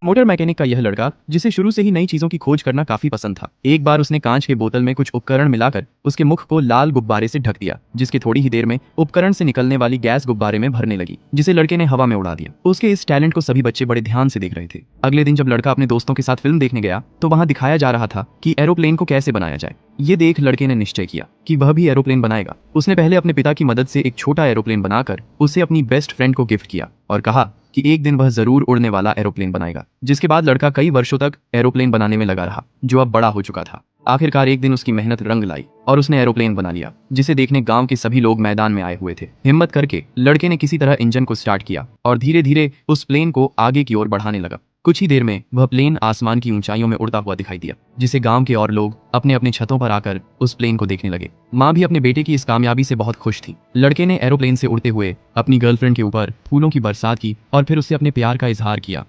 Motor mechanic का यह लड़का, जिसे शुरू से ही नई चीजों की खोज करना काफी पसंद था, एक बार उसने कांच के बोतल में कुछ उपकरण मिलाकर उसके मुख को लाल गुब्बारे से ढक दिया, जिसके थोड़ी ही देर में उपकरण से निकलने वाली गैस गुब्बारे में भरने लगी, जिसे लड़के ने हवा में उड़ा दिया। उसके इस टैलेंट को सभी बच्चे बड़े ध्यान से देख रहे थे। अगले दिन जब लड़का अपने दोस्तों के साथ फिल्म देखने गया तो वहां दिखाया जा रहा था कि एरोप्लेन को कैसे बनाया जाए। ये देख लड़के ने निश्चय किया कि वह भी एरोप्लेन बनाएगा। उसने पहले अपने पिता की मदद से एक छोटा एरोप्लेन बनाकर उसे अपनी बेस्ट फ्रेंड को गिफ्ट किया और कहा कि एक दिन वह जरूर उड़ने वाला एरोप्लेन बनाएगा। जिसके बाद लड़का कई वर्षों तक एरोप्लेन बनाने में लगा रहा, जो अब बड़ा हो चुका था। आखिरकार एक दिन उसकी मेहनत रंग लाई और उसने एरोप्लेन बना लिया, जिसे देखने गांव के सभी लोग मैदान में आए हुए थे। हिम्मत करके लड़के ने किसी तरह इंजन को स्टार्ट किया और धीरे धीरे उस प्लेन को आगे की ओर बढ़ाने लगा। कुछ ही देर में वह प्लेन आसमान की ऊंचाइयों में उड़ता हुआ दिखाई दिया, जिसे गांव के और लोग अपने अपने छतों पर आकर उस प्लेन को देखने लगे। माँ भी अपने बेटे की इस कामयाबी से बहुत खुश थी। लड़के ने एरोप्लेन से उड़ते हुए अपनी गर्लफ्रेंड के ऊपर फूलों की बरसात की और फिर उससे अपने प्यार का इजहार किया।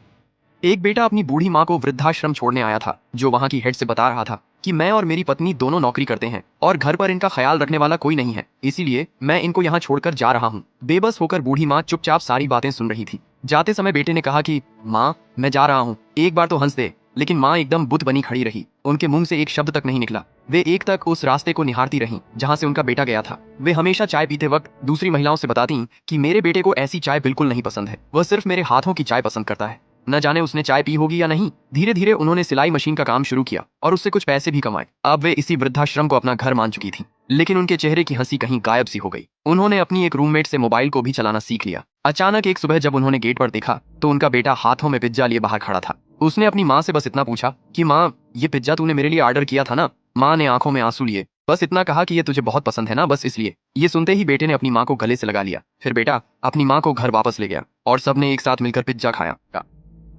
एक बेटा अपनी बूढ़ी माँ को वृद्धाश्रम छोड़ने आया था, जो वहाँ की हेड से बता रहा था कि मैं और मेरी पत्नी दोनों नौकरी करते हैं और घर पर इनका ख्याल रखने वाला कोई नहीं है, इसीलिए मैं इनको यहाँ छोड़कर जा रहा हूँ। बेबस होकर बूढ़ी माँ चुपचाप सारी बातें सुन रही थी। जाते समय बेटे ने कहा कि माँ, मैं जा रहा हूँ, एक बार तो हंस दे। लेकिन माँ एकदम बुत बनी खड़ी रही, उनके मुंह से एक शब्द तक नहीं निकला। वे एक तक उस रास्ते को निहारती रहीं जहाँ से उनका बेटा गया था। वे हमेशा चाय पीते वक्त दूसरी महिलाओं से बताती कि मेरे बेटे को ऐसी चाय बिल्कुल नहीं पसंद है, वह सिर्फ मेरे हाथों की चाय पसंद करता है। न जाने उसने चाय पी होगी या नहीं। धीरे धीरे उन्होंने सिलाई मशीन का काम शुरू किया और उससे कुछ पैसे भी कमाए। अब वे इसी वृद्धाश्रम को अपना घर मान चुकी थी, लेकिन उनके चेहरे की हंसी कहीं गायब सी हो गई। उन्होंने अपनी एक रूममेट से मोबाइल को भी चलाना सीख लिया। अचानक एक सुबह जब उन्होंने गेट पर देखा तो उनका बेटा हाथों में पिज्जा लिए बाहर खड़ा था। उसने अपनी माँ से बस इतना पूछा कि माँ, ये पिज्जा तूने मेरे लिए ऑर्डर किया था ना? माँ ने आंखों में आंसू लिए बस इतना कहा कि ये तुझे बहुत पसंद है ना, बस इसलिए। ये सुनते ही बेटे ने अपनी माँ को गले से लगा लिया। फिर बेटा अपनी माँ को घर वापस ले गया और सबने एक साथ मिलकर पिज्जा खाया।